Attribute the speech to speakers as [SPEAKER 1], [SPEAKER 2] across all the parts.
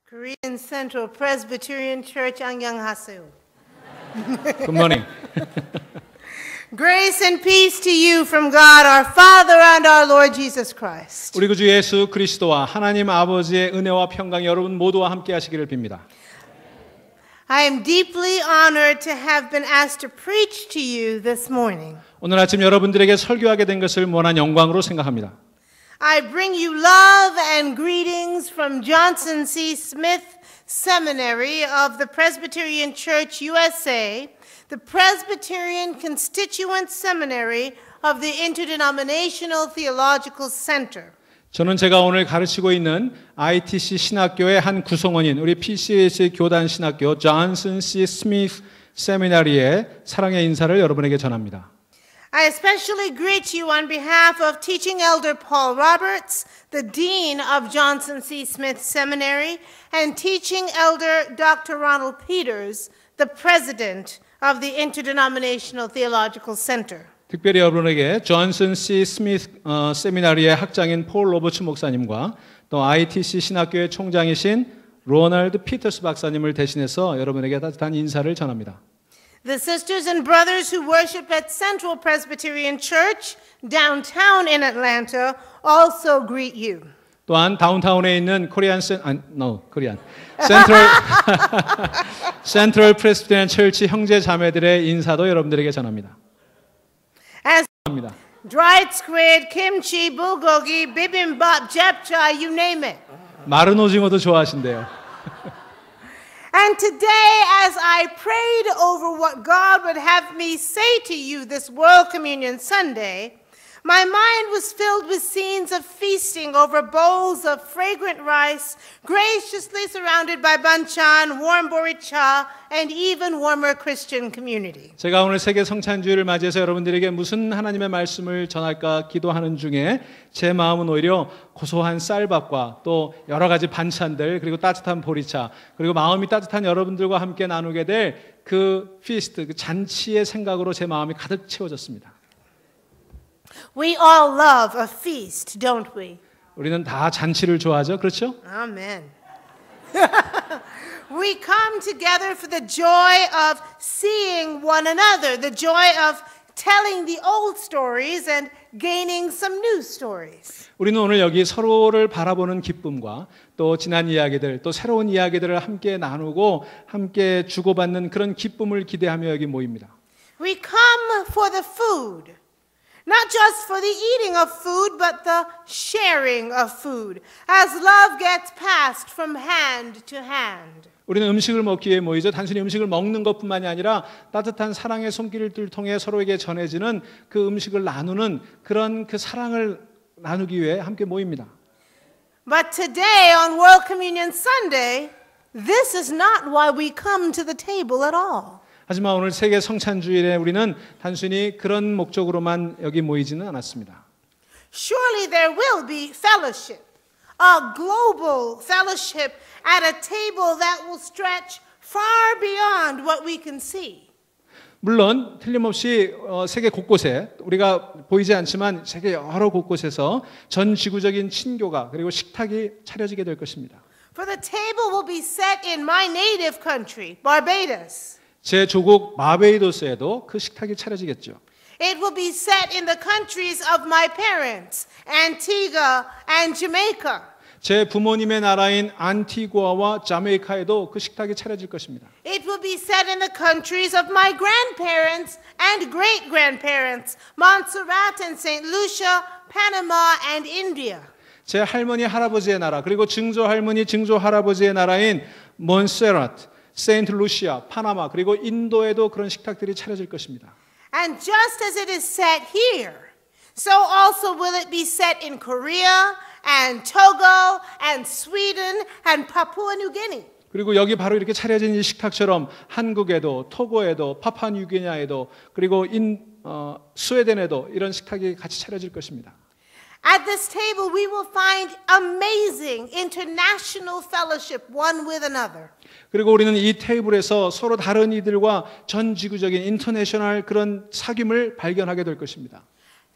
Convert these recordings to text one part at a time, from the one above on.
[SPEAKER 1] Korean Central Presbyterian Church 안녕하세요.
[SPEAKER 2] Good morning.
[SPEAKER 1] Grace and peace to you from God our Father and our Lord Jesus Christ.
[SPEAKER 2] 우리 구주 예수 그리스도와 하나님 아버지의 은혜와 평강이 여러분 모두와 함께 하시기를 빕니다.
[SPEAKER 1] I am deeply honored to have been asked to preach to you this morning.
[SPEAKER 2] 오늘 아침 여러분들에게 설교하게 된 것을 무한한 영광으로 생각합니다.
[SPEAKER 1] I bring you love and greetings from Johnson C. Smith Seminary of the Presbyterian Church USA, the Presbyterian Constituent Seminary of the Interdenominational Theological Center.
[SPEAKER 2] 저는 제가 오늘 가르치고 있는 ITC 신학교의 한 구성원인 우리 PCH 교단 신학교 존슨 C. 스미스 세미나리의 사랑의 인사를 여러분에게 전합니다.
[SPEAKER 1] I especially greet you on behalf of Teaching Elder Paul Roberts, the Dean of Johnson C. Smith Seminary, and Teaching Elder Dr. Ronald Peters, the President of the Interdenominational Theological Center.
[SPEAKER 2] 특별히 여러분에게 존슨 C. 스미스 세미나리의 학장인 폴 로버츠 목사님과 또 ITC 신학교의 총장이신 로널드 피터스 박사님을 대신해서 여러분에게 따뜻한 인사를 전합니다.
[SPEAKER 1] The sisters and brothers who worship at Central Presbyterian Church downtown in Atlanta also greet you.
[SPEAKER 2] 또한 다운타운에 있는 센트럴 프레스비테리안 철치 형제 자매들의 인사도 여러분들에게 전합니다.
[SPEAKER 1] As dried squid, kimchi, bulgogi, bibimbap, japchae, you name it.
[SPEAKER 2] 마른 오징어도 좋아하신대요.
[SPEAKER 1] And today, as I prayed over what God would have me say to you this World Communion Sunday, my mind was filled with scenes of feasting over bowls of fragrant rice, graciously surrounded by banchan, warm boricha, and even warmer Christian community.
[SPEAKER 2] 제가 오늘 세계 성찬주의를 맞이해서 여러분들에게 무슨 하나님의 말씀을 전할까 기도하는 중에 제 마음은 오히려 고소한 쌀밥과 또 여러 가지 반찬들 그리고 따뜻한 보리차 그리고 마음이 따뜻한 여러분들과 함께 나누게 될 그 피스트, 그 잔치의 생각으로 제 마음이 가득 채워졌습니다.
[SPEAKER 1] We all love a feast, don't we?
[SPEAKER 2] 우리는 다 잔치를 좋아하죠, 그렇죠?
[SPEAKER 1] Amen. We come together for the joy of seeing one another, the joy of telling the old stories and gaining some new stories.
[SPEAKER 2] 우리는 오늘 여기 서로를 바라보는 기쁨과 또 지난 이야기들, 또 새로운 이야기들을 함께 나누고 함께 주고받는 그런 기쁨을 기대하며 여기 모입니다.
[SPEAKER 1] We come for the food. Not just for the eating of food, but the sharing of food, as love gets passed from hand to hand.
[SPEAKER 2] 우리는 음식을 먹기 위해 모이죠. 단순히 음식을 먹는 것뿐만이 아니라 따뜻한 사랑의 손길을 통해 서로에게 전해지는 그 음식을 나누는 그런 그 사랑을 나누기 위해 함께 모입니다.
[SPEAKER 1] But today on World Communion Sunday, this is not why we come to the table at all.
[SPEAKER 2] 하지만 오늘 세계 성찬주일에 우리는 단순히 그런 목적으로만 여기 모이지는 않았습니다.
[SPEAKER 1] Surely there will be fellowship, a global fellowship at a table that will stretch far beyond what we can see.
[SPEAKER 2] 물론 틀림없이 세계 곳곳에 우리가 보이지 않지만 세계 여러 곳곳에서 전 지구적인 친교가 그리고 식탁이 차려지게 될 것입니다.
[SPEAKER 1] For the table will be set in my native country, Barbados.
[SPEAKER 2] 제 조국 바베이도스에도 그 식탁이 차려지겠죠.
[SPEAKER 1] It will be set in the countries of my parents, Antigua and Jamaica.
[SPEAKER 2] 제 부모님의 나라인 안티구아와 자메이카에도 그 식탁이 차려질 것입니다.
[SPEAKER 1] It will be set in the countries of my grandparents and great-grandparents, Montserrat and St. Lucia, Panama and India.
[SPEAKER 2] 제 할머니 할아버지의 나라 그리고 증조 할머니 증조 할아버지의 나라인 몬세라트, 세인트 루시아, 파나마 그리고 인도에도 그런 식탁들이 차려질 것입니다.
[SPEAKER 1] And just as it is set here, so also will it be set in Korea and Togo and Sweden and Papua New Guinea.
[SPEAKER 2] 그리고 여기 바로 이렇게 차려진 이 식탁처럼 한국에도 토고에도 파푸아뉴기니아에도 그리고 스웨덴에도 이런 식탁이 같이 차려질 것입니다.
[SPEAKER 1] At this table we will find amazing international fellowship one with another.
[SPEAKER 2] 그리고 우리는 이 테이블에서 서로 다른 이들과 전 지구적인 인터내셔널 그런 사귐을 발견하게 될 것입니다.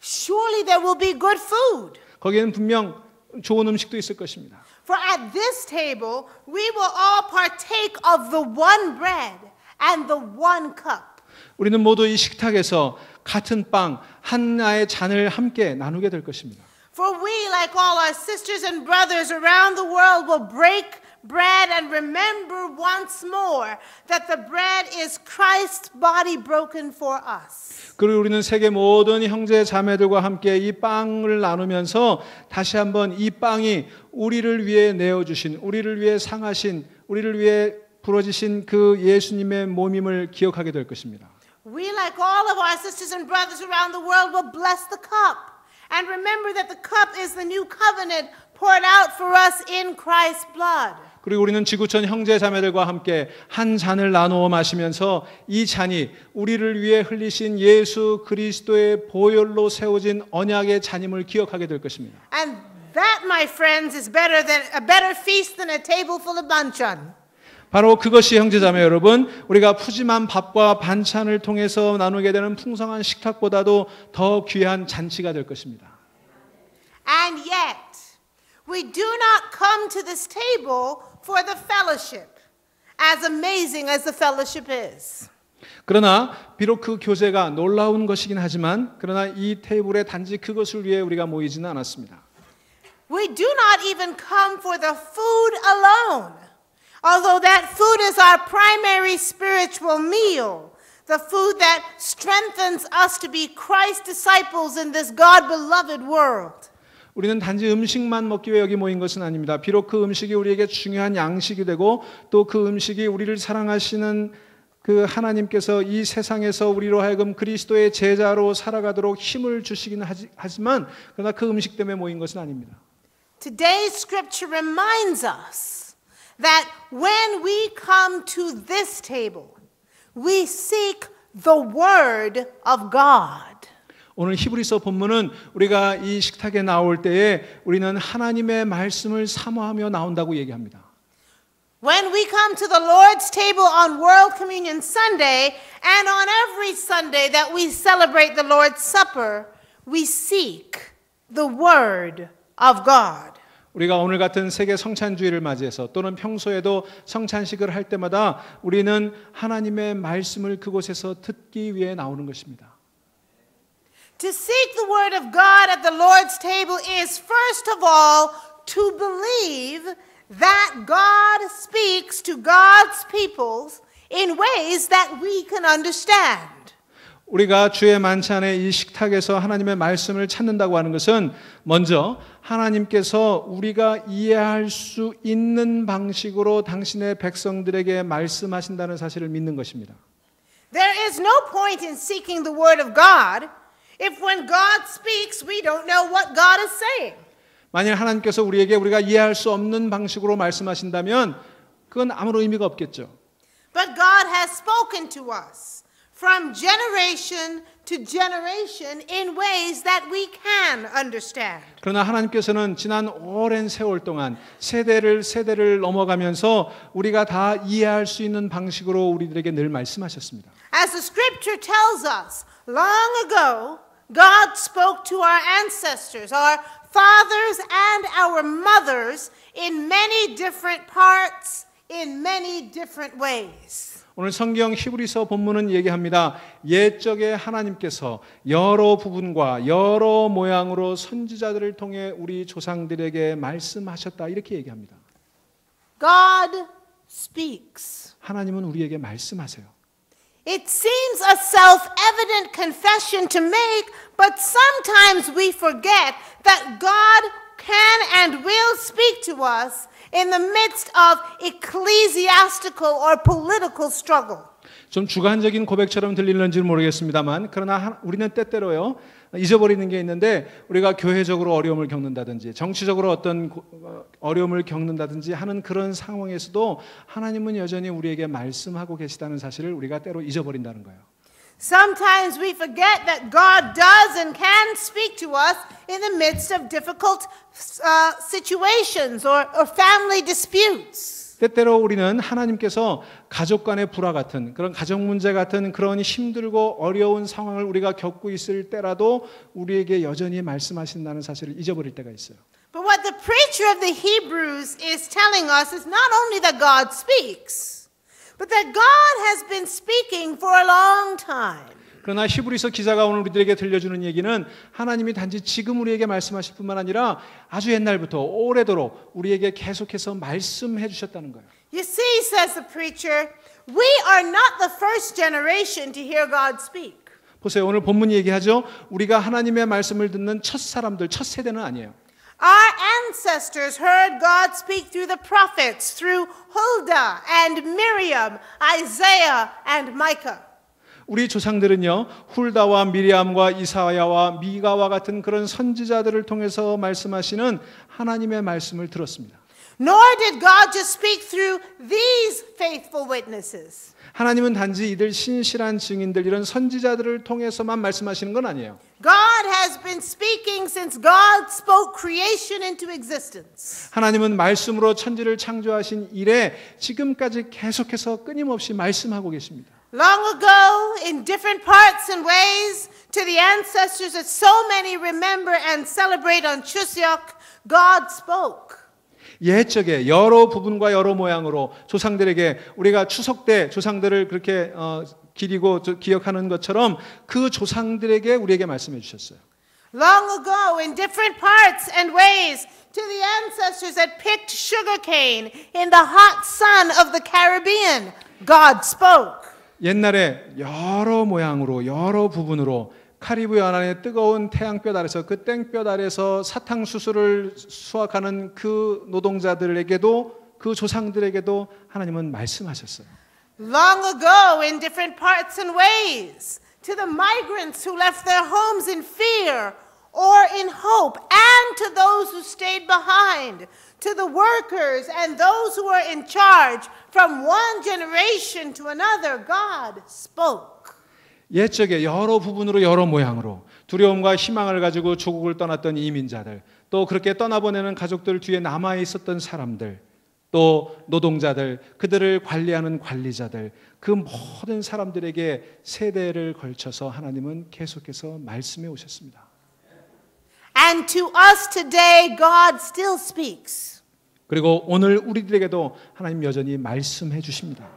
[SPEAKER 1] Surely there will be good food.
[SPEAKER 2] 거기에는 분명 좋은 음식도 있을 것입니다.
[SPEAKER 1] For at this table we will all partake of the one bread and the one cup.
[SPEAKER 2] 우리는 모두 이 식탁에서 같은 빵 하나의 잔을 함께 나누게 될 것입니다.
[SPEAKER 1] For we, like all our sisters and brothers around the world, will break bread and remember once more that the bread is Christ's body broken for us.
[SPEAKER 2] 그리고 우리는 세계 모든 형제 자매들과 함께 이 빵을 나누면서 다시 한번 이 빵이 우리를 위해 내어주신, 우리를 위해 상하신, 우리를 위해 부러지신 그 예수님의 몸임을 기억하게 될 것입니다.
[SPEAKER 1] We, like all of our sisters and brothers around the world, will bless the cup and remember that the cup is the new covenant poured out for us in Christ's blood.
[SPEAKER 2] 그리고 우리는 지구촌 형제 자매들과 함께 한 잔을 나누어 마시면서 이 잔이 우리를 위해 흘리신 예수 그리스도의 보혈로 세워진 언약의 잔임을 기억하게 될 것입니다.
[SPEAKER 1] And that, my friends, is better than a better feast than a table full of banchan.
[SPEAKER 2] 바로 그것이 형제자매 여러분, 우리가 푸짐한 밥과 반찬을 통해서 나누게 되는 풍성한 식탁보다도 더 귀한 잔치가 될 것입니다.
[SPEAKER 1] And yet, we do not come to this table for the fellowship, as amazing as the fellowship is.
[SPEAKER 2] 그러나 비록 그 교제가 놀라운 것이긴 하지만 그러나 이 테이블에 단지 그것을 위해 우리가 모이지는 않았습니다.
[SPEAKER 1] We do not even come for the food alone. Although that food is our primary spiritual meal, the food that strengthens us to be Christ's disciples in this God-beloved world.
[SPEAKER 2] 우리는 단지 음식만 먹기 위해 여기 모인 것은 아닙니다. 비록 그 음식이 우리에게 중요한 양식이 되고 또 그 음식이 우리를 사랑하시는 그 하나님께서 이 세상에서 우리로 하여금 그리스도의 제자로 살아가도록 힘을 주시긴 하지만 그러나 그 음식 때문에 모인 것은 아닙니다.
[SPEAKER 1] Today's scripture reminds us that when we come to this table, we seek the word of God.
[SPEAKER 2] 오늘 히브리서 본문은 우리가 이 식탁에 나올 때에 우리는 하나님의 말씀을 사모하며 나온다고 얘기합니다.
[SPEAKER 1] When we come to the Lord's table on World Communion Sunday and on every Sunday that we celebrate the Lord's Supper, we seek the word of God.
[SPEAKER 2] 우리가 오늘 같은 세계 성찬주의를 맞이해서 또는 평소에도 성찬식을 할 때마다 우리는 하나님의 말씀을 그곳에서 듣기 위해 나오는 것입니다.
[SPEAKER 1] To seek the word of God at the Lord's table is first of all to believe that God speaks to God's peoples in ways that we can understand.
[SPEAKER 2] 우리가 주의 만찬의 이 식탁에서 하나님의 말씀을 찾는다고 하는 것은 먼저 하나님께서 우리가 이해할 수 있는 방식으로 당신의 백성들에게 말씀하신다는 사실을 믿는 것입니다.
[SPEAKER 1] There is no point in seeking the word of God if when God speaks we don't know what God is saying.
[SPEAKER 2] 만일 하나님께서 우리에게 우리가 이해할 수 없는 방식으로 말씀하신다면 그건 아무런 의미가 없겠죠.
[SPEAKER 1] But God has spoken to us from generation to generation in ways that we can understand.
[SPEAKER 2] 그러나 하나님께서는 지난 오랜 세월 동안 세대를 넘어가면서 우리가 다 이해할 수 있는 방식으로 우리들에게 늘 말씀하셨습니다.
[SPEAKER 1] As the scripture tells us, long ago God spoke to our ancestors, our fathers and our mothers in many different parts, in many different ways.
[SPEAKER 2] 오늘 성경 히브리서 본문은 얘기합니다. 옛적에 하나님께서 여러 부분과 여러 모양으로 선지자들을 통해 우리 조상들에게 말씀하셨다 이렇게 얘기합니다.
[SPEAKER 1] God speaks.
[SPEAKER 2] 하나님은 우리에게 말씀하세요.
[SPEAKER 1] It seems a self-evident confession to make, but sometimes we forget that God can and will speak to us in the midst of ecclesiastical or political struggle.
[SPEAKER 2] 좀 주관적인 고백처럼 들리는지 모르겠습니다만 그러나 우리는 때때로요 잊어버리는 게 있는데 우리가 교회적으로 어려움을 겪는다든지 정치적으로 어떤 어려움을 겪는다든지 하는 그런 상황에서도 하나님은 여전히 우리에게 말씀하고 계시다는 사실을 우리가 때로 잊어버린다는 거예요.
[SPEAKER 1] Sometimes we forget that God does and can speak to us in the midst of difficult situations or family disputes.
[SPEAKER 2] 때때로 우리는 하나님께서 가족 간의 불화 같은 그런 가정 문제 같은 그런 힘들고 어려운 상황을 우리가 겪고 있을 때라도 우리에게 여전히 말씀하신다는 사실을 잊어버릴 때가 있어요.
[SPEAKER 1] But what the preacher of the Hebrews is telling us is not only that God speaks, but that God has been speaking for a long time.
[SPEAKER 2] 그러나 히브리서 기자가 오늘 우리들에게 들려주는 얘기는 하나님이 단지 지금 우리에게 말씀하실 뿐만 아니라 아주 옛날부터 오래도록 우리에게 계속해서 말씀해 주셨다는 거예요.
[SPEAKER 1] You see, says the preacher, we are not the first generation to hear God speak.
[SPEAKER 2] 보세요. 오늘 본문이 얘기하죠. 우리가 하나님의 말씀을 듣는 첫 사람들, 첫 세대는 아니에요.
[SPEAKER 1] Our ancestors heard God speak through the prophets, through Huldah and Miriam, Isaiah and Micah.
[SPEAKER 2] 우리 조상들은요, 훌다와 미리암과 이사야와 미가와 같은 그런 선지자들을 통해서 말씀하시는 하나님의 말씀을 들었습니다.
[SPEAKER 1] Nor did God just speak through these faithful witnesses.
[SPEAKER 2] 하나님은 단지 이들 신실한 증인들, 이런 선지자들을 통해서만 말씀하시는 건 아니에요.
[SPEAKER 1] God has been speaking since God spoke creation into existence.
[SPEAKER 2] 하나님은 말씀으로 천지를 창조하신 이래 지금까지 계속해서 끊임없이 말씀하고 계십니다.
[SPEAKER 1] Long ago, in different parts and ways, to the ancestors that so many remember and celebrate on Chuseok, God spoke.
[SPEAKER 2] 옛적에 여러 부분과 여러 모양으로 조상들에게 우리가 추석 때 조상들을 그렇게 기리고 기억하는 것처럼 그 조상들에게 우리에게 말씀해 주셨어요.
[SPEAKER 1] Long ago, in different parts and ways, to the ancestors that picked sugarcane in the hot sun of the Caribbean, God spoke.
[SPEAKER 2] 옛날에 여러 모양으로 여러 부분으로 카리브 연안의 뜨거운 태양볕 아래서 그 땡볕 아래서 사탕수수를 수확하는 그 노동자들에게도 그 조상들에게도 하나님은 말씀하셨어요.
[SPEAKER 1] Long ago, in different parts and ways, to the migrants who left their homes in fear or in hope, and to those who stayed behind, to the workers and those who were in charge, from one generation to another, God spoke.
[SPEAKER 2] 옛적에 여러 부분으로 여러 모양으로 두려움과 희망을 가지고 조국을 떠났던 이민자들, 또 그렇게 떠나보내는 가족들 뒤에 남아 있었던 사람들, 또 노동자들, 그들을 관리하는 관리자들, 그 모든 사람들에게 세대를 걸쳐서 하나님은 계속해서 말씀해 오셨습니다.
[SPEAKER 1] And to us today, God still speaks.
[SPEAKER 2] 그리고 오늘 우리들에게도 하나님 여전히 말씀해 주십니다.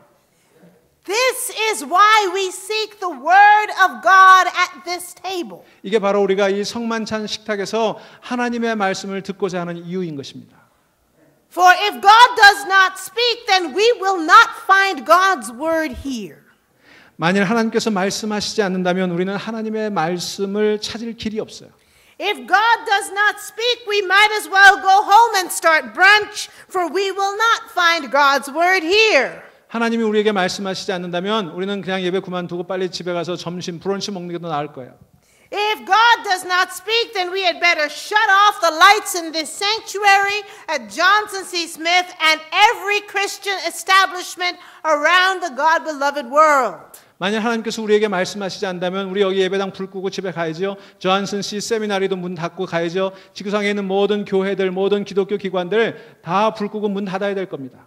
[SPEAKER 1] This is why we seek the word of God at this table.
[SPEAKER 2] 이게 바로 우리가 이 성만찬 식탁에서 하나님의 말씀을 듣고자 하는 이유인 것입니다.
[SPEAKER 1] For if God does not speak, then we will not find God's word here.
[SPEAKER 2] 만일 하나님께서 말씀하시지 않는다면 우리는 하나님의 말씀을 찾을 길이 없어요.
[SPEAKER 1] If God does not speak, we might as well go home and start brunch, for we will not find God's word here.
[SPEAKER 2] 하나님이 우리에게 말씀하시지 않는다면 우리는 그냥 예배 그만두고 빨리 집에 가서 점심 브런치 먹는 게 더 나을 거예요.
[SPEAKER 1] If God does not speak, then we had better shut off the lights in this sanctuary at Johnson C. Smith and every Christian establishment around the God-beloved world.
[SPEAKER 2] 만약 하나님께서 우리에게 말씀하시지 않는다면 우리 여기 예배당 불 끄고 집에 가야죠. 존슨 씨 세미나리도 문 닫고 가야죠. 지구상에 있는 모든 교회들, 모든 기독교 기관들 다 불 끄고 문 닫아야 될 겁니다.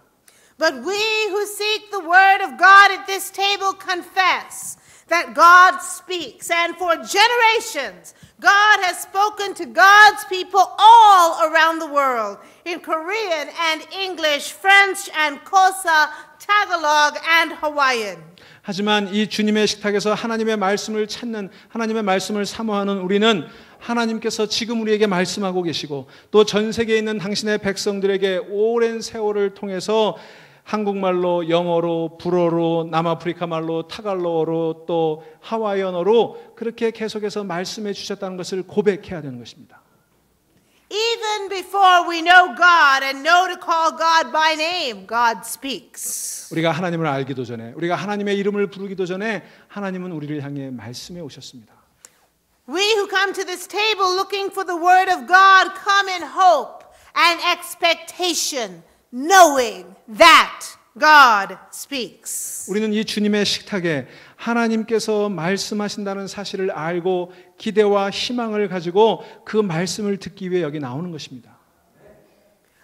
[SPEAKER 1] But we who seek the word of God at this table confess that God speaks, and for generations God has spoken to God's people all around the world in Korean and English, French and Xhosa, Tagalog and Hawaiian.
[SPEAKER 2] 하지만 이 주님의 식탁에서 하나님의 말씀을 찾는, 하나님의 말씀을 사모하는 우리는 하나님께서 지금 우리에게 말씀하고 계시고 또 전 세계에 있는 당신의 백성들에게 오랜 세월을 통해서 한국말로, 영어로, 불어로, 남아프리카 말로, 타갈로어로, 또 하와이언어로 그렇게 계속해서 말씀해 주셨다는 것을 고백해야 되는 것입니다.
[SPEAKER 1] Even before we know God and know to call God by name, God speaks.
[SPEAKER 2] 우리가 하나님을 알기도 전에, 우리가 하나님의 이름을 부르기도 전에 하나님은 우리를 향해 말씀해 오셨습니다.
[SPEAKER 1] We who come to this table looking for the word of God come in hope and expectation, knowing that God speaks.
[SPEAKER 2] 우리는 이 주님의 식탁에 하나님께서 말씀하신다는 사실을 알고 기대와 희망을 가지고 그 말씀을 듣기 위해 여기 나오는 것입니다.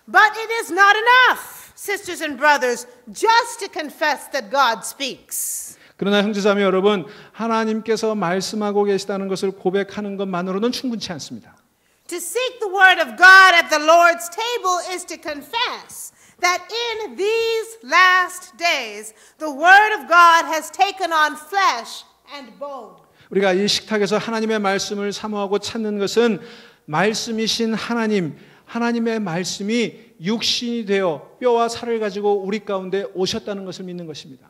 [SPEAKER 1] But it is not enough, sisters and brothers, just to confess that God speaks.
[SPEAKER 2] 그러나 형제자매 여러분, 하나님께서 말씀하고 계시다는 것을 고백하는 것만으로는 충분치 않습니다.
[SPEAKER 1] To seek the word of God at the Lord's table is to confess that in these last days the word of God has taken on flesh and bone.
[SPEAKER 2] 우리가 이 식탁에서 하나님의 말씀을 사모하고 찾는 것은 말씀이신 하나님의 말씀이 육신이 되어 뼈와 살을 가지고 우리 가운데 오셨다는 것을 믿는 것입니다.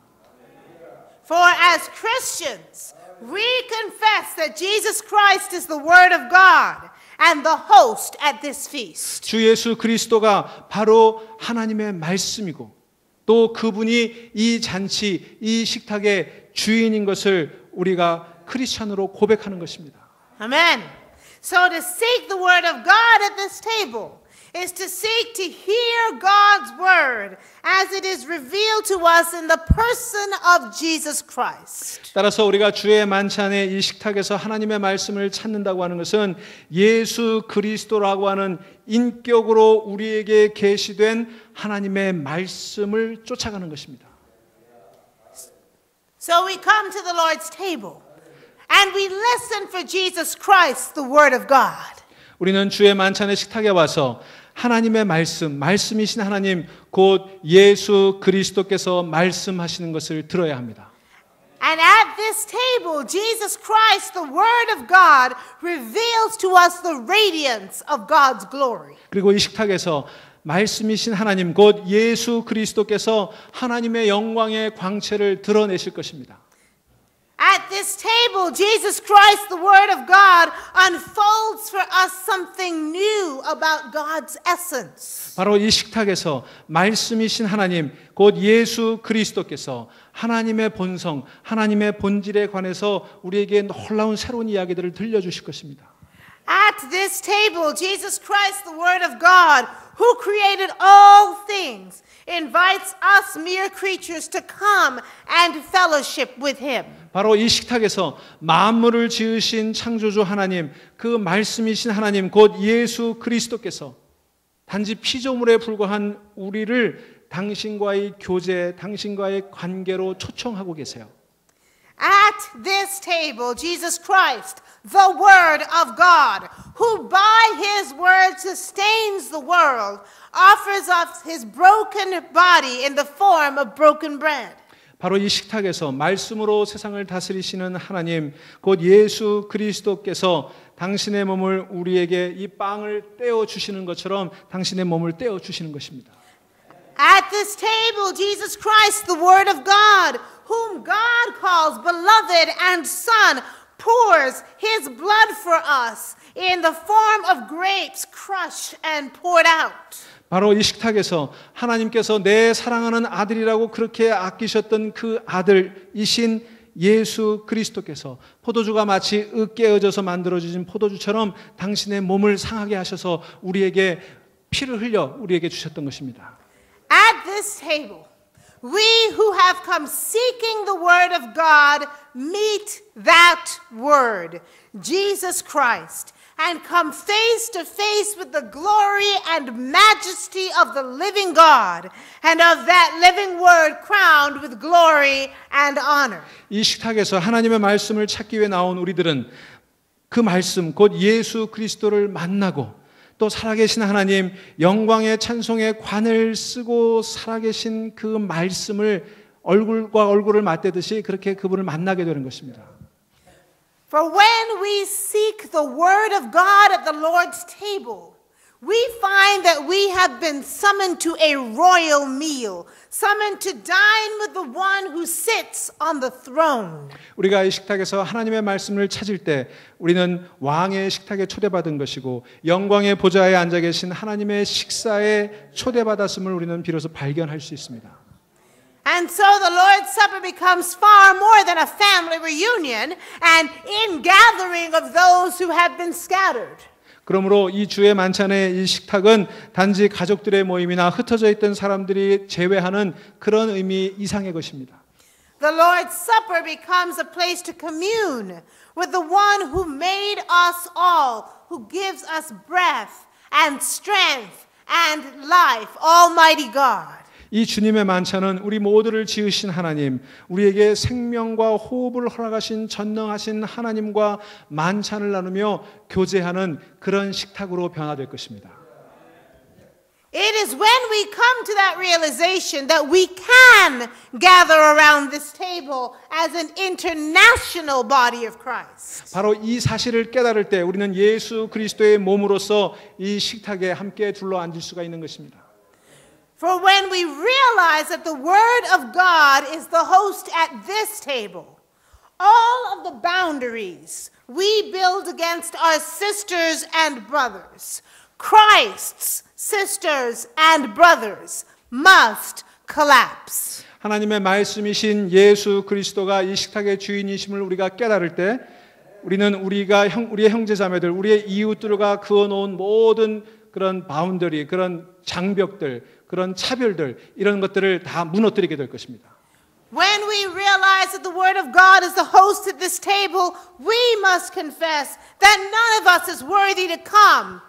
[SPEAKER 1] For as Christians, we confess that Jesus Christ is the Word of God and the host at this feast.
[SPEAKER 2] 주 예수 그리스도가 바로 하나님의 말씀이고 또 그분이 이 잔치, 이 식탁의 주인인 것을 우리가 크리스천으로 고백하는 것입니다.
[SPEAKER 1] Amen. So to seek the Word of God at this table is to seek to hear God's Word as it is revealed to us in the person of Jesus Christ.
[SPEAKER 2] 따라서 우리가 주의 만찬의 이 식탁에서 하나님의 말씀을 찾는다고 하는 것은 예수 그리스도라고 하는 인격으로 우리에게 계시된 하나님의 말씀을 쫓아가는 것입니다.
[SPEAKER 1] So we come to the Lord's table and we listen for Jesus Christ, the Word of God.
[SPEAKER 2] 우리는 주의 만찬의 식탁에 와서 하나님의 말씀이신 하나님 곧 예수 그리스도께서 말씀하시는 것을 들어야 합니다.
[SPEAKER 1] And at this table, Jesus Christ, the Word of God, reveals to us the radiance of God's glory.
[SPEAKER 2] 그리고 이 식탁에서 말씀이신 하나님 곧 예수 그리스도께서 하나님의 영광의 광채를 드러내실 것입니다.
[SPEAKER 1] At this table, Jesus Christ, the Word of God, unfolds for us something new about God's essence.
[SPEAKER 2] 바로 이 식탁에서 말씀이신 하나님 곧 예수 그리스도께서 하나님의 본성, 하나님의 본질에 관해서 우리에게 놀라운 새로운 이야기들을 들려주실 것입니다.
[SPEAKER 1] At this table, Jesus Christ, the Word of God, who created all things, invites us mere creatures to come and fellowship with Him.
[SPEAKER 2] 바로 이 식탁에서 만물을 지으신 창조주 하나님, 그 말씀이신 하나님 곧 예수 그리스도께서 단지 피조물에 불과한 우리를 당신과의 교제, 당신과의 관계로 초청하고 계세요.
[SPEAKER 1] At this table, Jesus Christ, the Word of God, who by His word sustains the world, offers us His broken body in the form of broken bread.
[SPEAKER 2] 바로 이 식탁에서 말씀으로 세상을 다스리시는 하나님, 곧 예수 그리스도께서 당신의 몸을 우리에게 이 빵을 떼어 주시는 것처럼 당신의 몸을 떼어 주시는 것입니다.
[SPEAKER 1] At this table, Jesus Christ, the Word of God, whom God calls beloved and Son, pours His blood for us in the form of grapes crushed and poured out.
[SPEAKER 2] 바로 이 식탁에서 하나님께서 내 사랑하는 아들이라고 그렇게 아끼셨던 그 아들이신 예수 그리스도께서 포도주가 마치 으깨어져서 만들어진 포도주처럼 당신의 몸을 상하게 하셔서 우리에게 피를 흘려 우리에게 주셨던 것입니다.
[SPEAKER 1] At this table, we who have come seeking the Word of God meet that Word, Jesus Christ, and come face to face with the glory and majesty of the living God and of that living Word crowned with glory and honor.
[SPEAKER 2] 이 식탁에서 하나님의 말씀을 찾기 위해 나온 우리들은 그 말씀 곧 예수 그리스도를 만나고 또 살아계신 하나님 영광의 찬송의 관을 쓰고 살아계신 그 말씀을 얼굴과 얼굴을 맞대듯이 그렇게 그분을 만나게 되는 것입니다.
[SPEAKER 1] For when we seek the Word of God at the Lord's table, we find that we have been summoned to a royal meal, summoned to dine with the one who sits on the throne.
[SPEAKER 2] 우리가 이 식탁에서 하나님의 말씀을 찾을 때 우리는 왕의 식탁에 초대받은 것이고 영광의 보좌에 앉아 계신 하나님의 식사에 초대받았음을 우리는 비로소 발견할 수 있습니다.
[SPEAKER 1] And so the Lord's Supper becomes far more than a family reunion and ingathering of those who have been scattered.
[SPEAKER 2] 그러므로 이 주의 만찬의 이 식탁은 단지 가족들의 모임이나 흩어져 있던 사람들이 제외하는 그런 의미 이상의 것입니다.
[SPEAKER 1] The Lord's Supper becomes a place to commune with the one who made us all, who gives us breath and strength and life, Almighty God.
[SPEAKER 2] 이 주님의 만찬은 우리 모두를 지으신 하나님, 우리에게 생명과 호흡을 허락하신 전능하신 하나님과 만찬을 나누며 교제하는 그런 식탁으로 변화될 것입니다.
[SPEAKER 1] It is when we come to that realization that we can gather around this table as an international body of Christ.
[SPEAKER 2] 바로 이 사실을 깨달을 때 우리는 예수 그리스도의 몸으로서 이 식탁에 함께 둘러앉을 수가 있는 것입니다.
[SPEAKER 1] For when we realize that the Word of God is the host at this table, all of the boundaries we build against our sisters and brothers, Christ's sisters and brothers, must collapse.
[SPEAKER 2] 하나님의 말씀이신 예수 그리스도가 이 식탁의 주인이심을 우리가 깨달을 때 우리는 우리의 형제자매들, 우리의 이웃들과 그어놓은 모든 그런 바운더리, 그런 장벽들, 그런 차별들 이런 것들을 다 무너뜨리게 될 것입니다.
[SPEAKER 1] When we realize that the Word of God is the host at this table, we must confess that none of us is worthy to come,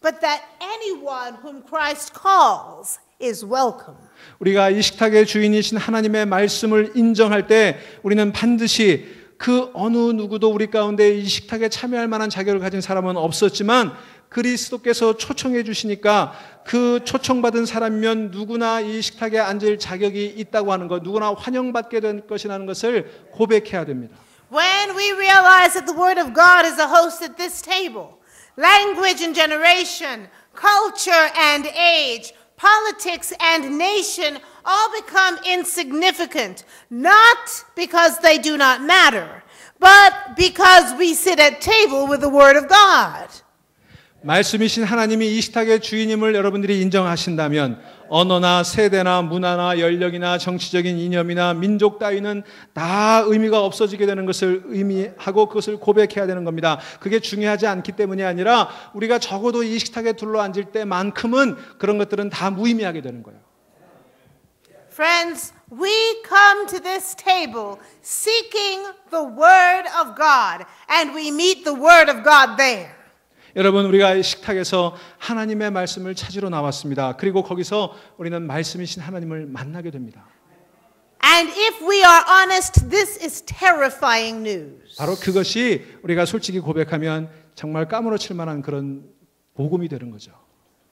[SPEAKER 1] but that anyone whom Christ calls is welcome.
[SPEAKER 2] 우리가 이 식탁의 주인이신 하나님의 말씀을 인정할 때 우리는 반드시 그 어느 누구도 우리 가운데 이 식탁에 참여할 만한 자격을 가진 사람은 없었지만 그리스도께서 초청해 주시니까 그 초청받은 사람이면 누구나 이 식탁에 앉을 자격이 있다고 하는 것, 누구나 환영받게 될 것이라는 것을 고백해야 됩니다.
[SPEAKER 1] When we realize that the Word of God is the host at this table, language and generation, culture and age, politics and nation all become insignificant, not because they do not matter, but because we sit at table with the Word of God.
[SPEAKER 2] 말씀이신 하나님이 이 식탁의 주인임을 여러분들이 인정하신다면 언어나 세대나 문화나 연령이나 정치적인 이념이나 민족 따위는 다 의미가 없어지게 되는 것을 의미하고 그것을 고백해야 되는 겁니다. 그게 중요하지 않기 때문이 아니라 우리가 적어도 이 식탁에 둘러앉을 때만큼은 그런 것들은 다 무의미하게 되는 거예요.
[SPEAKER 1] Friends, we come to this table seeking the Word of God, and we meet the Word of God there.
[SPEAKER 2] 여러분, 우리가 이 식탁에서 하나님의 말씀을 찾으러 나왔습니다. 그리고 거기서 우리는 말씀이신 하나님을 만나게 됩니다.
[SPEAKER 1] And if we are honest, this is terrifying news.
[SPEAKER 2] 바로 그것이 우리가 솔직히 고백하면 정말 까무러칠 만한 그런 복음이 되는 거죠.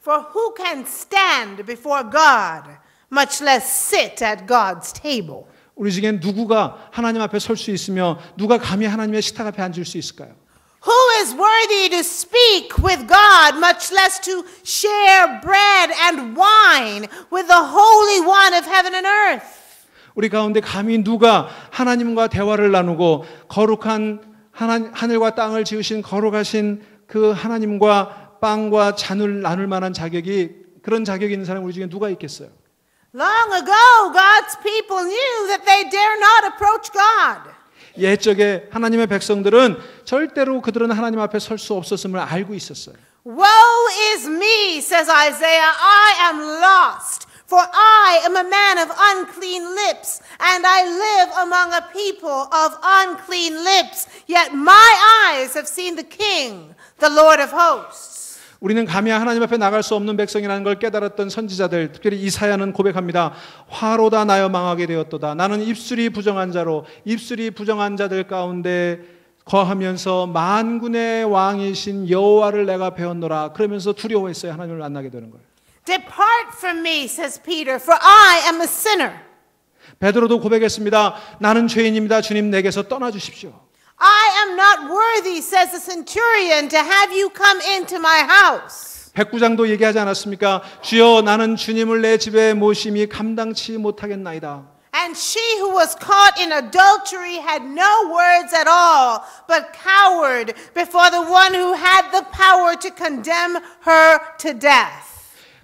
[SPEAKER 1] For who can stand before God, much less sit at God's table?
[SPEAKER 2] 우리 중엔 누구가 하나님 앞에 설 수 있으며 누가 감히 하나님의 식탁 앞에 앉을 수 있을까요?
[SPEAKER 1] Who is worthy to speak with God, much less to share bread and wine with the Holy One of heaven and earth?
[SPEAKER 2] 우리 가운데 감히 누가 하나님과 대화를 나누고 거룩한 하늘과 땅을 지으신 거룩하신 그 하나님과 빵과 잔을 나눌 만한 그런 자격이 있는 사람이 우리 중에 누가 있겠어요?
[SPEAKER 1] Long ago, God's people knew that they dare not approach God.
[SPEAKER 2] 옛적에 하나님의 백성들은 절대로 그들은 하나님 앞에 설 수 없었음을 알고 있었어요.
[SPEAKER 1] Woe is me, says Isaiah, I am lost, for I am a man of unclean lips, and I live among a people of unclean lips, yet my eyes have seen the King, the Lord of hosts.
[SPEAKER 2] 우리는 감히 하나님 앞에 나갈 수 없는 백성이라는 걸 깨달았던 선지자들, 특별히 이사야는 고백합니다. 화로다 나여 망하게 되었도다. 나는 입술이 부정한 자들 가운데 거하면서 만군의 왕이신 여호와를 내가 배웠노라. 그러면서 두려워했어요. 하나님을 만나게 되는 걸.
[SPEAKER 1] Depart from me, says Peter, for I am a sinner.
[SPEAKER 2] 베드로도 고백했습니다. 나는 죄인입니다. 주님 내게서 떠나 주십시오.
[SPEAKER 1] I am not worthy, says the centurion, to have you come into my house.
[SPEAKER 2] 백부장도 얘기하지 않았습니까? 주여 나는 주님을 내 집에 모심이 감당치 못하겠나이다.
[SPEAKER 1] And she who was caught in adultery had no words at all, but cowered before the one who had the power to condemn her to death.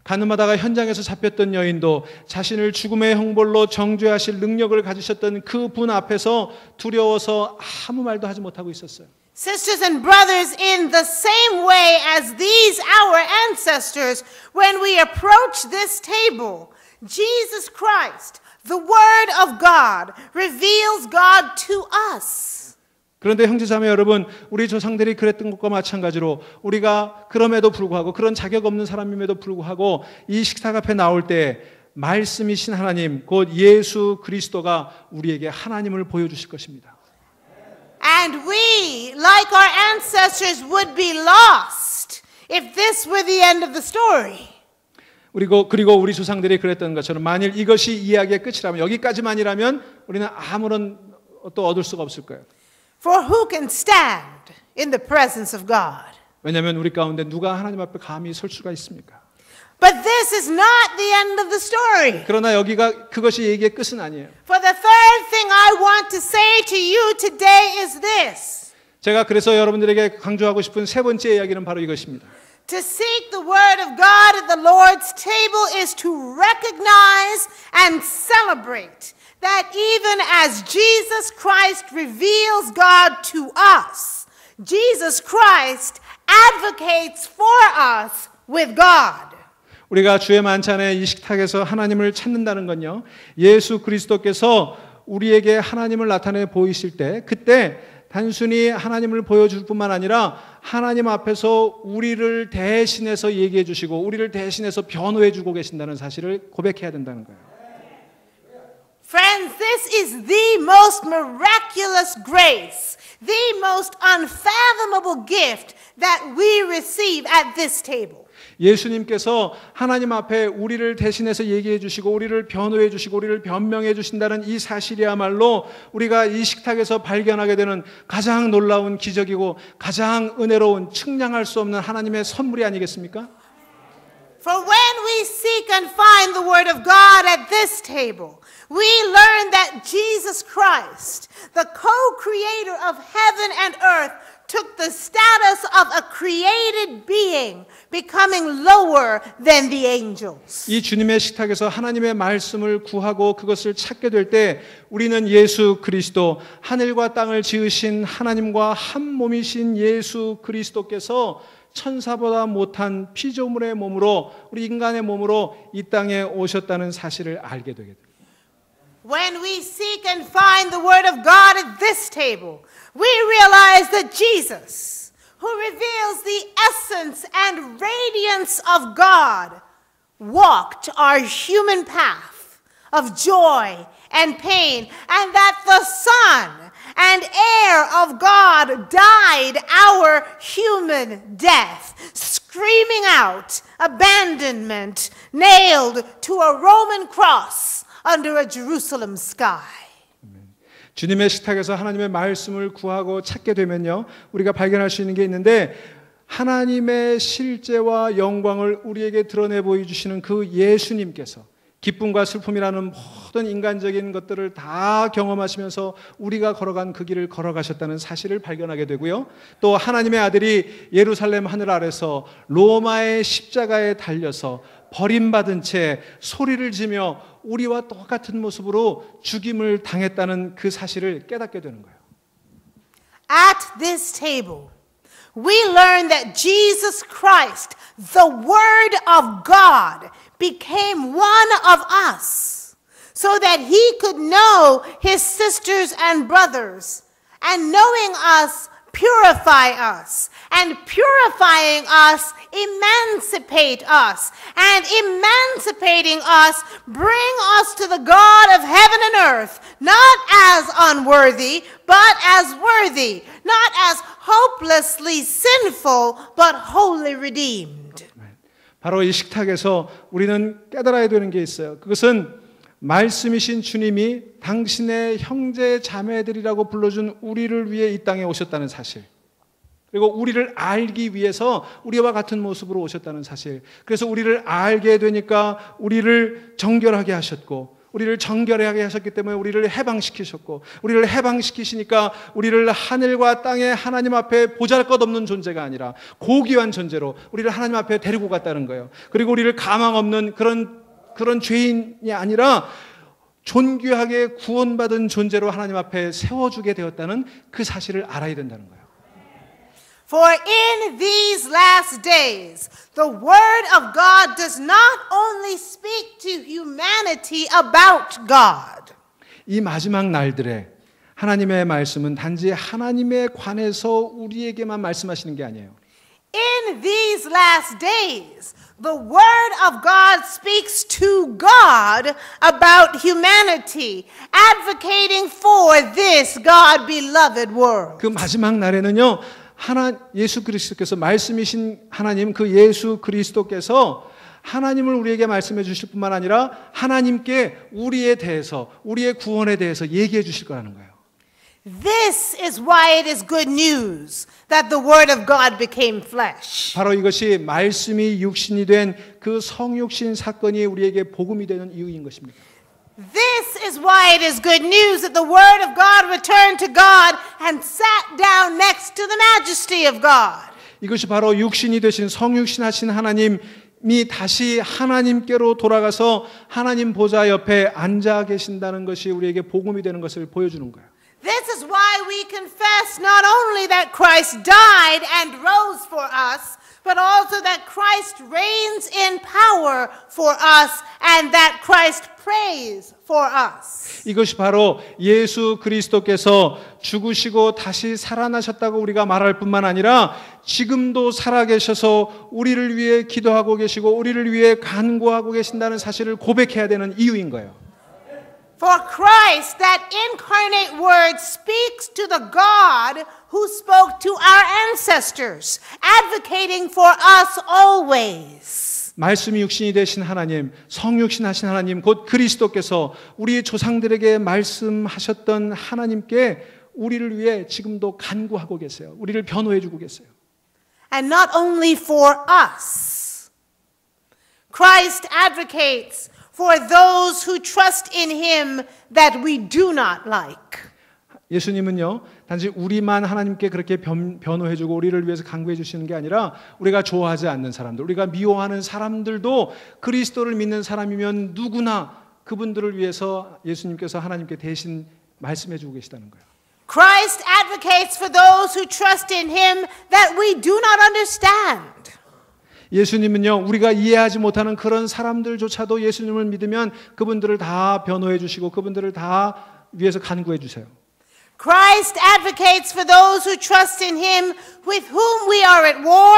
[SPEAKER 2] 가늠하다가 현장에서 잡혔던 여인도 자신을 죽음의 형벌로 정죄하실 능력을 가지셨던 그 분 앞에서 두려워서 아무 말도 하지 못하고 있었어요.
[SPEAKER 1] Sisters and brothers, in the same way as these our ancestors, when we approach this table, Jesus Christ, the Word of God, reveals God to us.
[SPEAKER 2] 그런데 형제자매 여러분, 우리 조상들이 그랬던 것과 마찬가지로 우리가 그럼에도 불구하고 그런 자격 없는 사람임에도 불구하고 이 식탁 앞에 나올 때 말씀이신 하나님, 곧 예수 그리스도가 우리에게 하나님을 보여주실 것입니다.
[SPEAKER 1] And we, like our ancestors, would be lost if this were the end of the story.
[SPEAKER 2] 그리고 우리 조상들이 그랬던 것처럼 만일 이것이 이야기의 끝이라면, 여기까지만이라면 우리는 아무런 또 얻을 수가 없을 거예요.
[SPEAKER 1] For who can stand in the presence of God?
[SPEAKER 2] 왜냐하면 우리 가운데 누가 하나님 앞에 감히 설 수가 있습니까?
[SPEAKER 1] But this is not the end of the story.
[SPEAKER 2] 그러나 그것이 얘기의 끝은 아니에요.
[SPEAKER 1] For the third thing I want to say to you today is this.
[SPEAKER 2] 제가 그래서 여러분들에게 강조하고 싶은 세 번째 이야기는 바로 이것입니다.
[SPEAKER 1] To seek the word of God at the Lord's table is to recognize and celebrate that even as Jesus Christ reveals God to us, Jesus Christ advocates for us with God.
[SPEAKER 2] 우리가 주의 만찬의 이 식탁에서 하나님을 찾는다는 건요, 예수 그리스도께서 우리에게 하나님을 나타내 보이실 때, 그때 단순히 하나님을 보여줄 뿐만 아니라 하나님 앞에서 우리를 대신해서 얘기해 주시고 우리를 대신해서 변호해 주고 계신다는 사실을 고백해야 된다는 거예요.
[SPEAKER 1] Friends, this is the most miraculous grace, the most unfathomable gift that we receive at this table.
[SPEAKER 2] 예수님께서 하나님 앞에 우리를 대신해서 얘기해 주시고 우리를 변호해 주시고 우리를 변명해 주신다는 이 사실이야말로 우리가 이 식탁에서 발견하게 되는 가장 놀라운 기적이고 가장 은혜로운 측량할 수 없는 하나님의 선물이 아니겠습니까?
[SPEAKER 1] For when we seek and find the word of God at this table, we learn that Jesus Christ, the co-creator of heaven and earth, took the status of a created being, becoming lower than the angels.
[SPEAKER 2] 이 주님의 식탁에서 하나님의 말씀을 구하고 그것을 찾게 될 때 우리는 예수 그리스도, 하늘과 땅을 지으신 하나님과 한 몸이신 예수 그리스도께서 천사보다 못한 피조물의 몸으로, 우리 인간의 몸으로 이 땅에 오셨다는 사실을 알게 되게 됩니다.
[SPEAKER 1] When we seek and find the word of God at this table, we realize that Jesus, who reveals the essence and radiance of God, walked our human path of joy and pain, and that the Son and heir of God died our human death, screaming out abandonment, nailed to a Roman cross under a Jerusalem sky.
[SPEAKER 2] 주님의 식탁에서 하나님의 말씀을 구하고 찾게 되면요, 우리가 발견할 수 있는 게 있는데, 하나님의 실제와 영광을 우리에게 드러내 보여주시는 그 예수님께서 기쁨과 슬픔이라는 모든 인간적인 것들을 다 경험하시면서 우리가 걸어간 그 길을 걸어가셨다는 사실을 발견하게 되고요, 또 하나님의 아들이 예루살렘 하늘 아래서 로마의 십자가에 달려서 버림받은 채 소리를 지며 우리와 똑같은 모습으로 죽임을 당했다는 그 사실을 깨닫게 되는 거예요.
[SPEAKER 1] At this table, we learn that Jesus Christ, the Word of God, became one of us so that he could know his sisters and brothers, and knowing us, purify us, and purifying us, emancipate us, and emancipating us, bring us to the God of heaven and earth, not as unworthy, but as worthy, not as hopelessly sinful, but wholly redeemed.
[SPEAKER 2] 바로 이 식탁에서 우리는 깨달아야 되는 게 있어요. 그것은 말씀이신 주님이 당신의 형제 자매들이라고 불러준 우리를 위해 이 땅에 오셨다는 사실, 그리고 우리를 알기 위해서 우리와 같은 모습으로 오셨다는 사실. 그래서 우리를 알게 되니까 우리를 정결하게 하셨고, 우리를 정결하게 하셨기 때문에 우리를 해방시키셨고, 우리를 해방시키시니까 우리를 하늘과 땅의 하나님 앞에 보잘것없는 존재가 아니라 고귀한 존재로 우리를 하나님 앞에 데리고 갔다는 거예요. 그리고 우리를 가망 없는 그런 죄인이 아니라 존귀하게 구원받은 존재로 하나님 앞에 세워주게 되었다는 그 사실을 알아야 된다는 거예요.
[SPEAKER 1] For in these last days, the word of God does not only speak to humanity about God.
[SPEAKER 2] 이 마지막 날들에 하나님의 말씀은 단지 하나님에 관해서 우리에게만 말씀하시는 게 아니에요.
[SPEAKER 1] In these last days, the Word of God speaks to God about humanity, advocating for this God-beloved world.
[SPEAKER 2] 그 마지막 날에는요, 예수 그리스도께서 말씀이신 하나님, 그 예수 그리스도께서 하나님을 우리에게 말씀해 주실 뿐만 아니라 하나님께 우리에 대해서, 우리의 구원에 대해서 얘기해 주실 거라는 거예요.
[SPEAKER 1] This is why it is good news that the Word of God became flesh.
[SPEAKER 2] 바로 이것이 말씀이 육신이 된 그 성육신 사건이 우리에게 복음이 되는 이유인 것입니다.
[SPEAKER 1] This is why it is good news that the Word of God returned to God and sat down next to the majesty of God.
[SPEAKER 2] 이것이 바로 육신이 되신 성육신하신 하나님이 다시 하나님께로 돌아가서 하나님 보좌 옆에 앉아 계신다는 것이 우리에게 복음이 되는 것을 보여주는 거예요.
[SPEAKER 1] This is why we confess not only that Christ died and rose for us, but also that Christ reigns in power for us and that Christ prays for us.
[SPEAKER 2] 이것이 바로 예수 그리스도께서 죽으시고 다시 살아나셨다고 우리가 말할 뿐만 아니라 지금도 살아계셔서 우리를 위해 기도하고 계시고 우리를 위해 간구하고 계신다는 사실을 고백해야 되는 이유인 거예요.
[SPEAKER 1] For Christ, that incarnate word, speaks to the God who spoke to our ancestors, advocating for us always.
[SPEAKER 2] 말씀이 육신이 되신 하나님, 성육신하신 하나님, 곧 그리스도께서 우리 조상들에게 말씀하셨던 하나님께 우리를 위해 지금도 간구하고 계세요. 우리를 변호해 주고 계세요.
[SPEAKER 1] And not only for us. Christ advocates for those who trust in him that we do not like.
[SPEAKER 2] 예수님은요, 단지 우리만 하나님께 그렇게 변호해 주고 우리를 위해서 간구해 주시는 게 아니라 우리가 좋아하지 않는 사람들, 우리가 미워하는 사람들도 그리스도를 믿는 사람이면 누구나 그분들을 위해서 예수님께서 하나님께 대신 말씀해 주고 계시다는 거예요.
[SPEAKER 1] Christ advocates for those who trust in him that we do not understand.
[SPEAKER 2] 예수님은요, 우리가 이해하지 못하는 그런 사람들조차도 예수님을 믿으면 그분들을 다 변호해 주시고 그분들을 다 위해서 간구해 주세요.
[SPEAKER 1] Christ advocates for those who trust in him with whom we are at war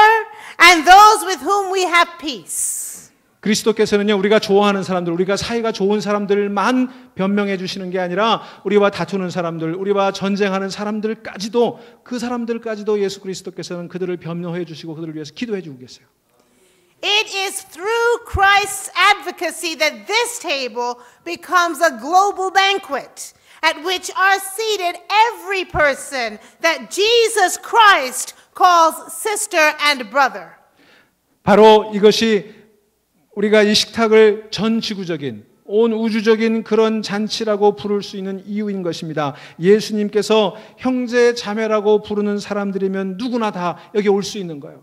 [SPEAKER 1] and those with whom we have peace.
[SPEAKER 2] 그리스도께서는요, 우리가 좋아하는 사람들, 우리가 사이가 좋은 사람들만 변명해 주시는 게 아니라 우리와 다투는 사람들, 우리와 전쟁하는 사람들까지도, 그 사람들까지도 예수 그리스도께서는 그들을 변호해 주시고 그들을 위해서 기도해 주고 계세요.
[SPEAKER 1] It is through Christ's advocacy that this table becomes a global banquet at which are seated every person that Jesus Christ calls sister and brother.
[SPEAKER 2] 바로 이것이 우리가 이 식탁을 전 지구적인, 온 우주적인 그런 잔치라고 부를 수 있는 이유인 것입니다. 예수님께서 형제 자매라고 부르는 사람들이면 누구나 다 여기 올 수 있는 거예요.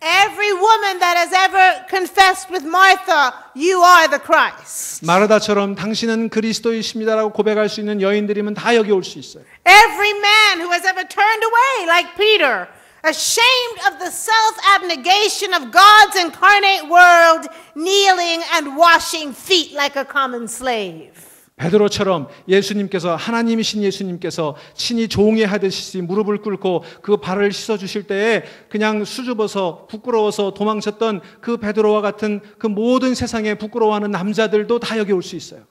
[SPEAKER 1] Every woman that has ever confessed with Martha, you are the Christ.
[SPEAKER 2] 마르다처럼 당신은 그리스도이십니다라고 고백할 수 있는 여인들이면 다 여기 올 수 있어요.
[SPEAKER 1] Every man who has ever turned away like Peter, ashamed of the self-abnegation of God's incarnate world, kneeling and washing feet like a common slave.
[SPEAKER 2] 베드로처럼 예수님께서, 하나님이신 예수님께서 친히 종이 하듯이 무릎을 꿇고 그 발을 씻어 주실 때에 그냥 수줍어서 부끄러워서 도망쳤던 그 베드로와 같은 그 모든 세상에 부끄러워하는 남자들도 다 여기 올 수 있어요.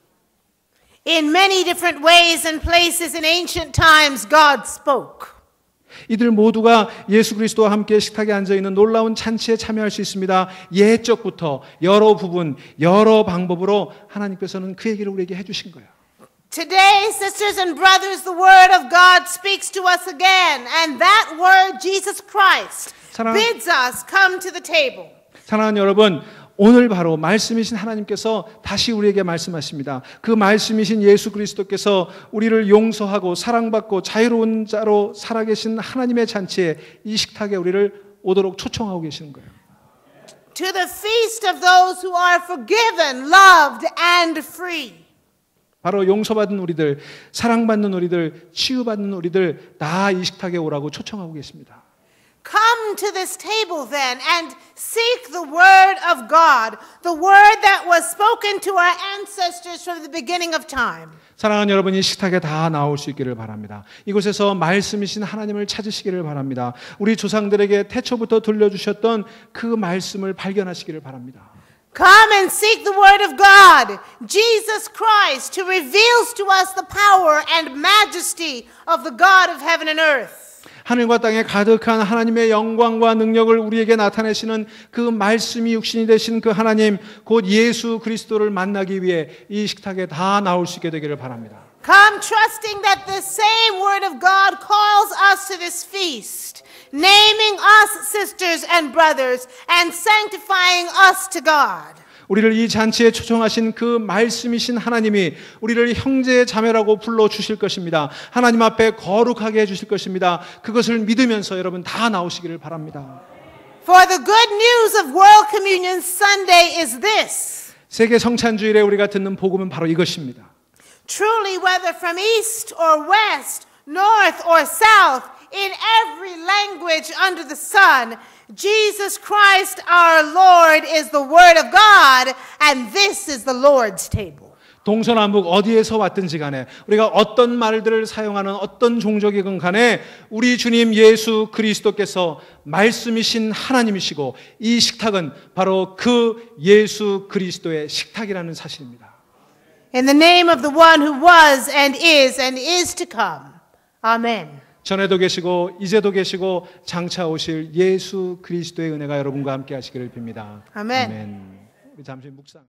[SPEAKER 1] In many different ways and places in ancient times, God spoke.
[SPEAKER 2] 이들 모두가 예수 그리스도와 함께 식탁에 앉아있는 놀라운 잔치에 참여할 수 있습니다. 예적부터 여러 부분, 여러 방법으로 하나님께서는 그 얘기를 우리에게 해주신 거예요.
[SPEAKER 1] Today, sisters and brothers, the Word of God speaks to us again, and that Word, Jesus Christ, bids us come to the table.
[SPEAKER 2] 사랑하는 여러분, 오늘 바로 말씀이신 하나님께서 다시 우리에게 말씀하십니다. 그 말씀이신 예수 그리스도께서 우리를 용서하고 사랑받고 자유로운 자로 살아계신 하나님의 잔치에, 이 식탁에 우리를 오도록 초청하고 계시는 거예요.
[SPEAKER 1] To the feast of those who are forgiven, loved, and free.
[SPEAKER 2] 바로 용서받은 우리들, 사랑받는 우리들, 치유받는 우리들 다 이 식탁에 오라고 초청하고 계십니다.
[SPEAKER 1] Come to this table then and seek the word of God, the word that was spoken to our ancestors from the beginning of time.
[SPEAKER 2] 사랑하는 여러분이 식탁에 다 나올 수 있기를 바랍니다. 이곳에서 말씀이신 하나님을 찾으시기를 바랍니다. 우리 조상들에게 태초부터 들려주셨던 그 말씀을 발견하시기를 바랍니다.
[SPEAKER 1] Come and seek the word of God, Jesus Christ, who reveals to us the power and majesty of the God of heaven and earth.
[SPEAKER 2] 하늘과 땅에 가득한 하나님의 영광과 능력을 우리에게 나타내시는 그 말씀이 육신이 되신 그 하나님, 곧 예수 그리스도를 만나기 위해 이 식탁에 다 나올 수 있게 되기를 바랍니다.
[SPEAKER 1] Come trusting that the same word of God calls us to this feast, naming us sisters and brothers and sanctifying us to God.
[SPEAKER 2] 우리를 이 잔치에 초청하신 그 말씀이신 하나님이 우리를 형제 자매라고 불러주실 것입니다. 하나님 앞에 거룩하게 해주실 것입니다. 그것을 믿으면서 여러분 다 나오시기를 바랍니다.
[SPEAKER 1] For the good news of World Communion Sunday is this.
[SPEAKER 2] 세계 성찬주일에 우리가 듣는 복음은 바로 이것입니다.
[SPEAKER 1] Truly, whether from east or west, north or south, in every language under the sun, Jesus Christ our Lord is the Word of God, and this is the Lord's table.
[SPEAKER 2] 동서남북 어디에서 왔든지 간에 우리가 어떤 말들을 사용하는 어떤 종족이건 간에 우리 주님 예수 그리스도께서 말씀이신 하나님이시고 이 식탁은 바로 그 예수 그리스도의 식탁이라는 사실입니다.
[SPEAKER 1] In the name of the one who was and is to come. Amen.
[SPEAKER 2] 전에도 계시고 이제도 계시고 장차 오실 예수 그리스도의 은혜가 여러분과 함께 하시기를 빕니다.
[SPEAKER 1] 아멘.
[SPEAKER 2] 아멘. 우리 잠시 묵상.